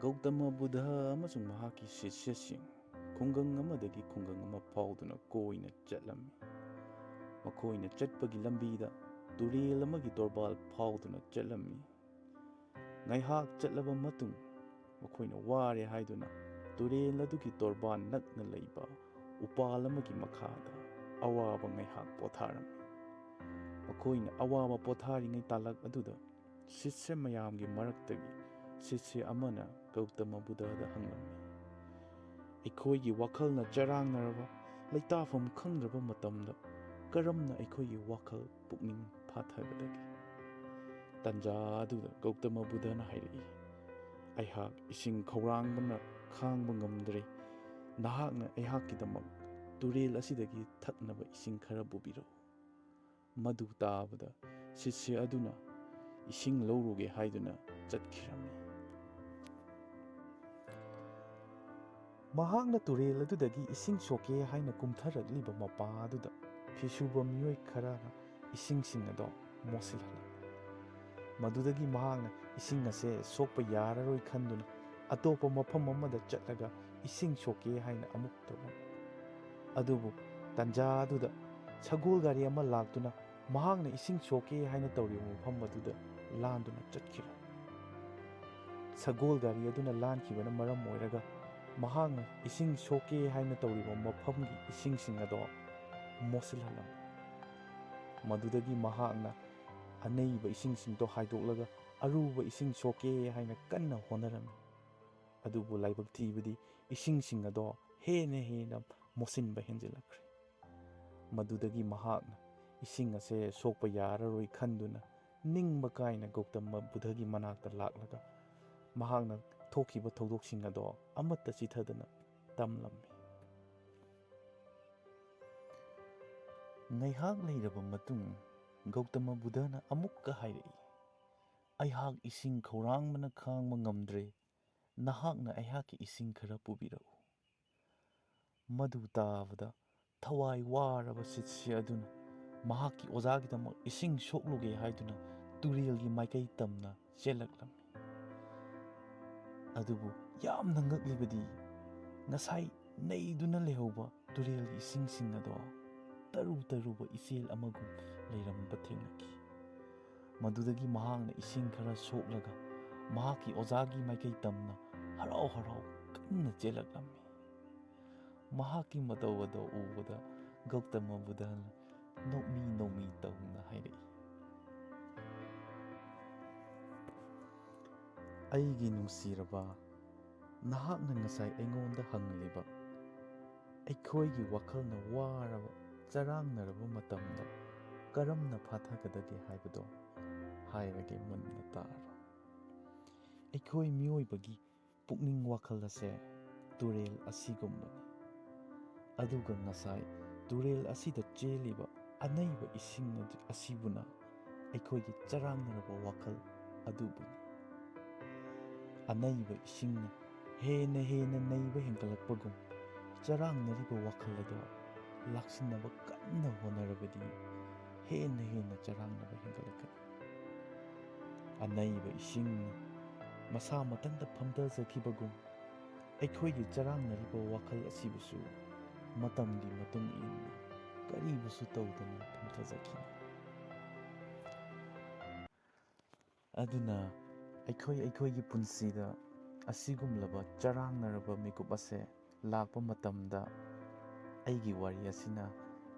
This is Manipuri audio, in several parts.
ꯒꯧꯇꯃ ꯕꯨꯙ ꯑꯃꯁꯨꯡ ꯃꯍꯥꯛꯀꯤ ꯁꯤꯁ꯭ꯌꯁꯤꯡ ꯈꯨꯡꯒꯪ ꯑꯃꯗꯒꯤ ꯈꯨꯡꯒꯪ ꯑꯃ ꯐꯥꯎꯗꯨꯅ ꯀꯣꯏꯅ ꯆꯠꯂꯝꯃꯤ꯫ ꯃꯈꯣꯏꯅ ꯆꯠꯄꯒꯤ ꯂꯝꯕꯤꯗ ꯇꯨꯔꯦꯜ ꯑꯃꯒꯤ ꯇꯣꯔꯕꯥꯜ ꯐꯥꯎꯗꯨꯅ ꯆꯠꯂꯝꯃꯤ꯫ ꯉꯥꯏꯍꯥꯛ ꯆꯠꯂꯕ ꯃꯇꯨꯡ ꯃꯈꯣꯏꯅ ꯋꯥꯔꯦ ꯍꯥꯏꯗꯨꯅ ꯇꯨꯔꯦꯜ ꯑꯗꯨꯒꯤ ꯇꯣꯔꯕꯥꯟ ꯅꯛꯅ ꯂꯩꯕ ꯎꯄꯥꯜ ꯑꯃꯒꯤ ꯃꯈꯥꯗ ꯑꯋꯥꯕ ꯉꯥꯏꯍꯥꯛ ꯄꯣꯊꯥꯔꯝꯃꯤ꯫ ꯃꯈꯣꯏꯅ ꯑꯋꯥꯕ ꯄꯣꯊꯥꯔꯤꯉꯩ ꯇꯥꯂꯛ ꯑꯗꯨꯗ ꯁꯤꯁ꯭ꯌ ꯃꯌꯥꯝꯒꯤ ꯃꯔꯛꯇꯒꯤ ꯁꯤꯁ꯭ꯌ ꯑꯃꯅ ꯒꯧꯇꯃ ꯕꯨꯙꯗ ꯍꯪꯂꯝꯃꯤ, "ꯑꯩꯈꯣꯏꯒꯤ ꯋꯥꯈꯜꯅ ꯆꯔꯥꯡꯅꯔꯕ, ꯂꯩꯇꯥꯐꯝ ꯈꯪꯗ꯭ꯔꯕ ꯃꯇꯝꯗ ꯀꯔꯝꯅ ꯑꯩꯈꯣꯏꯒꯤ ꯋꯥꯈꯜ ꯄꯨꯛꯅꯤꯡ ꯐꯥꯊꯒꯗꯒꯦ?" ꯇꯥꯟꯖꯥ ꯑꯗꯨꯗ ꯒꯧꯇꯃ ꯕꯨꯙꯅ ꯍꯥꯏꯔꯛꯏ, "ꯑꯩꯍꯥꯛ ꯏꯁꯤꯡ ꯈꯧꯔꯥꯡꯕꯅ ꯈꯥꯡꯕ ꯉꯝꯗ꯭ꯔꯦ꯫ ꯅꯍꯥꯛꯅ ꯑꯩꯍꯥꯛꯀꯤꯗꯃꯛ ꯇꯨꯔꯦꯜ ꯑꯁꯤꯗꯒꯤ ꯊꯛꯅꯕ ꯏꯁꯤꯡ ꯈꯔ ꯄꯨꯕꯤꯔꯛꯎ꯫" ꯃꯗꯨ ꯇꯥꯕꯗ ꯁꯤꯁ꯭ꯌ ꯑꯗꯨꯅ ꯏꯁꯤꯡ ꯂꯧꯔꯨꯒꯦ ꯍꯥꯏꯗꯨꯅ ꯆꯠꯈꯤꯔꯝꯃꯤ꯫ ꯃꯍꯥꯛꯅ ꯇꯨꯔꯦꯜ ꯑꯗꯨꯗꯒꯤ ꯏꯁꯤꯡ ꯁꯣꯛꯀꯦ ꯍꯥꯏꯅ ꯀꯨꯝꯊꯔꯛꯂꯤꯕ ꯃꯄꯥ ꯑꯗꯨꯗ ꯐꯤꯁꯨꯕ ꯃꯤꯑꯣꯏ ꯈꯔꯅ ꯏꯁꯤꯡꯁꯤꯡ ꯑꯗꯣ ꯃꯣꯠꯁꯤꯜꯍꯜꯂꯝꯃꯤ꯫ ꯃꯗꯨꯗꯒꯤ ꯃꯍꯥꯛꯅ ꯏꯁꯤꯡ ꯑꯁꯦ ꯁꯣꯛꯄ ꯌꯥꯔꯔꯣꯏ ꯈꯟꯗꯨꯅ ꯑꯇꯣꯞꯄ ꯃꯐꯝ ꯑꯃꯗ ꯆꯠꯂꯒ ꯏꯁꯤꯡ ꯁꯣꯛꯀꯦ ꯍꯥꯏꯅ ꯑꯃꯨꯛ ꯇꯧꯔꯝꯃꯤ꯫ ꯑꯗꯨꯕꯨ ꯇꯥꯟꯖꯥ ꯑꯗꯨꯗ ꯁꯒꯣꯜ ꯒꯥꯔꯤ ꯑꯃ ꯂꯥꯛꯇꯨꯅ ꯃꯍꯥꯛꯅ ꯏꯁꯤꯡ ꯁꯣꯛꯀꯦ ꯍꯥꯏꯅ ꯇꯧꯔꯤꯕ ꯃꯐꯝ ꯑꯗꯨꯗ ꯂꯥꯟꯗꯨꯅ ꯆꯠꯈꯤꯔꯝꯃꯤ꯫ ꯁꯒꯣꯜ ꯒꯥꯔꯤ ꯑꯗꯨꯅ ꯂꯥꯟꯈꯤꯕꯅ ꯃꯔꯝ ꯑꯣꯏꯔꯒ ꯃꯍꯥꯛꯅ ꯏꯁꯤꯡ ꯁꯣꯛꯀꯦ ꯍꯥꯏꯅ ꯇꯧꯔꯤꯕ ꯃꯐꯝꯒꯤ ꯏꯁꯤꯡꯁꯤꯡ ꯑꯗꯣ ꯃꯣꯠꯁꯤꯜꯍꯜꯂꯝꯃꯤ꯫ ꯃꯗꯨꯗꯒꯤ ꯃꯍꯥꯛꯅ ꯑꯅꯩꯕ ꯏꯁꯤꯡꯁꯤꯡꯗꯣ ꯍꯥꯏꯗꯣꯛꯂꯒ ꯑꯔꯨꯕ ꯏꯁꯤꯡ ꯁꯣꯛꯀꯦ ꯍꯥꯏꯅ ꯀꯟꯅ ꯍꯣꯠꯅꯔꯝꯃꯤ꯫ ꯑꯗꯨꯕꯨ ꯂꯥꯏꯕꯛ ꯊꯤꯕꯗꯤ ꯏꯁꯤꯡꯁꯤꯡ ꯑꯗꯣ ꯍꯦꯟꯅ ꯃꯣꯠꯁꯤꯟꯕ ꯍꯦꯟꯖꯤꯜꯂꯛꯈ꯭ꯔꯦ꯫ ꯃꯗꯨꯗꯒꯤ ꯃꯍꯥꯛꯅ ꯏꯁꯤꯡ ꯑꯁꯦ ꯁꯣꯛꯄ ꯌꯥꯔꯔꯣꯏ ꯈꯟꯗꯨꯅ ꯅꯤꯡꯕ ꯀꯥꯏꯅ ꯒꯧꯇꯃ ꯕꯨꯙꯒꯤ ꯃꯅꯥꯛꯇ ꯂꯥꯛꯂꯒ ꯃꯍꯥꯛꯅ ꯊꯣꯛꯈꯤꯕ ꯊꯧꯗꯣꯛꯁꯤꯡ ꯑꯗꯣ ꯑꯃꯠꯇ ꯆꯤꯊꯗꯅ ꯇꯝꯂꯝꯃꯤ꯫ ꯉꯥꯏꯍꯥꯛ ꯂꯩꯔꯕ ꯃꯇꯨꯡ ꯒꯧꯇꯃ ꯕꯨꯙꯅ ꯑꯃꯨꯛꯀ ꯍꯥꯏꯔꯛꯏ, "ꯑꯩꯍꯥꯛ ꯏꯁꯤꯡ ꯈꯧꯔꯥꯡꯕꯅ ꯈꯥꯡꯕ ꯉꯝꯗ꯭ꯔꯦ꯫ ꯅꯍꯥꯛꯅ ꯑꯩꯍꯥꯛꯀꯤ ꯏꯁꯤꯡ ꯈꯔ ꯄꯨꯕꯤꯔꯛꯎ꯫" ꯃꯗꯨ ꯇꯥꯕꯗ ꯊꯋꯥꯏ ꯋꯥꯔꯕ ꯁꯤꯁ꯭ꯌ ꯑꯗꯨꯅ ꯃꯍꯥꯛꯀꯤ ꯑꯣꯖꯥꯒꯤꯗꯃꯛ ꯏꯁꯤꯡ ꯁꯣꯛꯂꯨꯒꯦ ꯍꯥꯏꯗꯨꯅ ꯇꯨꯔꯦꯜꯒꯤ ꯃꯥꯏꯀꯩ ꯇꯝꯅ ꯆꯦꯜꯂꯛꯂꯝꯃꯤ꯫ ꯑꯗꯨꯕꯨ ꯌꯥꯝꯅ ꯉꯛꯂꯤꯕꯗꯤ ꯉꯁꯥꯏ ꯅꯩꯗꯨꯅ ꯂꯩꯍꯧꯕ ꯇꯨꯔꯦꯜꯒꯤ ꯏꯁꯤꯡꯁꯤꯡ ꯑꯗꯣ ꯇꯔꯨ ꯇꯔꯨꯕ ꯏꯆꯦꯜ ꯑꯃꯒꯨꯝ ꯂꯩꯔꯝꯕ ꯊꯦꯡꯅꯈꯤ꯫ ꯃꯗꯨꯗꯒꯤ ꯃꯍꯥꯛꯅ ꯏꯁꯤꯡ ꯈꯔ ꯁꯣꯛꯂꯒ ꯃꯍꯥꯛꯀꯤ ꯑꯣꯖꯥꯒꯤ ꯃꯥꯏꯀꯩ ꯇꯝꯅ ꯍꯔꯥꯎ ꯍꯔꯥꯎ ꯀꯟꯅ ꯆꯦꯜꯂꯛꯂꯝꯃꯤ꯫ ꯃꯍꯥꯛꯀꯤ ꯃꯇꯧ ꯑꯗꯣ ꯎꯕꯗ ꯒꯧꯇꯃ ꯕꯨꯙꯅ ꯅꯣꯛꯃꯤ ꯇꯧꯅ ꯍꯥꯏꯔꯛꯏ, "ꯑꯩꯒꯤ ꯅꯨꯡꯁꯤꯔꯕ, ꯅꯍꯥꯛꯅ ꯉꯁꯥꯏ ꯑꯩꯉꯣꯟꯗ ꯍꯪꯂꯤꯕ ꯑꯩꯈꯣꯏꯒꯤ ꯋꯥꯈꯜꯅ ꯋꯥꯔꯕ, ꯆꯔꯥꯡꯅꯔꯕ ꯃꯇꯝꯗ ꯀꯔꯝꯅ ꯐꯥꯊꯒꯗꯒꯦ ꯍꯥꯏꯕꯗꯣ ꯍꯥꯏꯔꯒꯦ ꯃꯨꯟꯅ ꯇꯥꯔꯣ꯫ ꯑꯩꯈꯣꯏ ꯃꯤꯑꯣꯏꯕꯒꯤ ꯄꯨꯛꯅꯤꯡ ꯋꯥꯈꯜ ꯑꯁꯦ ꯇꯨꯔꯦꯜ ꯑꯁꯤꯒꯨꯝꯕꯅꯤ꯫ ꯑꯗꯨꯒ ꯉꯁꯥꯏ ꯇꯨꯔꯦꯜ ꯑꯁꯤꯗ ꯆꯦꯜꯂꯤꯕ ꯑꯅꯩꯕ ꯏꯁꯤꯡ ꯑꯁꯤꯕꯨꯅ ꯑꯩꯈꯣꯏꯒꯤ ꯆꯔꯥꯡꯅꯔꯕ ꯋꯥꯈꯜ ꯑꯗꯨꯕꯨꯅꯤ꯫ ꯑꯅꯩꯕ ꯏꯁꯤꯡꯅ ꯍꯦꯟꯅ ꯅꯩꯕ ꯍꯦꯟꯒꯠꯂꯛꯄꯒꯨꯝ ꯆꯔꯥꯡꯅꯔꯤꯕ ꯋꯥꯈꯜ ꯑꯗꯣ ꯂꯥꯛꯁꯤꯟꯅꯕ ꯀꯟꯅ ꯍꯣꯠꯅꯔꯕꯗꯤ ꯍꯦꯟꯅ ꯆꯔꯥꯡꯅꯕ ꯍꯦꯟꯒꯠꯂꯛꯀꯅꯤ꯫ ꯑꯅꯩꯕ ꯏꯁꯤꯡꯅ ꯃꯁꯥ ꯃꯊꯟꯇ ꯐꯝꯊꯖꯈꯤꯕꯒꯨꯝ ꯑꯩꯈꯣꯏꯒꯤ ꯆꯔꯥꯡꯅꯔꯤꯕ ꯋꯥꯈꯜ ꯑꯁꯤꯕꯨꯁꯨ ꯃꯇꯝꯒꯤ ꯃꯇꯨꯡ ꯏꯟꯅ ꯀꯔꯤꯕꯨꯁꯨ ꯇꯧꯗꯅ ꯐꯝꯊꯖꯈꯤꯅꯤ꯫ ꯑꯗꯨꯅ ꯑꯩꯈꯣꯏꯒꯤ ꯄꯨꯟꯁꯤꯗ ꯑꯁꯤꯒꯨꯝꯂꯕ ꯆꯔꯥꯡꯅꯔꯕ ꯃꯤꯀꯨꯞ ꯑꯁꯦ ꯂꯥꯛꯄ ꯃꯇꯝꯗ ꯑꯩꯒꯤ ꯋꯥꯔꯤ ꯑꯁꯤꯅ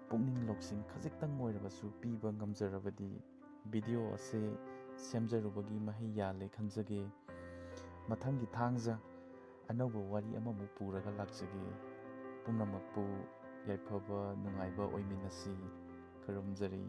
ꯄꯨꯛꯅꯤꯡ ꯂꯧꯁꯤꯡ ꯈꯖꯤꯛꯇꯪ ꯑꯣꯏꯔꯕꯁꯨ ꯄꯤꯕ ꯉꯝꯖꯔꯕꯗꯤ ꯚꯤꯗꯤꯑꯣ ꯑꯁꯤ ꯁꯦꯝꯖꯔꯨꯕꯒꯤ ꯃꯍꯩ ꯌꯥꯜꯂꯦ ꯈꯟꯖꯒꯦ꯫ ꯃꯊꯪꯒꯤ ꯊꯥꯡꯖ ꯑꯅꯧꯕ ꯋꯥꯔꯤ ꯑꯃꯃꯨꯛ ꯄꯨꯔꯒ ꯂꯥꯛꯆꯒꯦ꯫ ꯄꯨꯝꯅꯃꯛꯄꯨ ꯌꯥꯏꯐꯕ ꯅꯨꯡꯉꯥꯏꯕ ꯑꯣꯏꯃꯤꯟꯅꯁꯤ ꯈꯨꯔꯨꯝꯖꯔꯤ꯫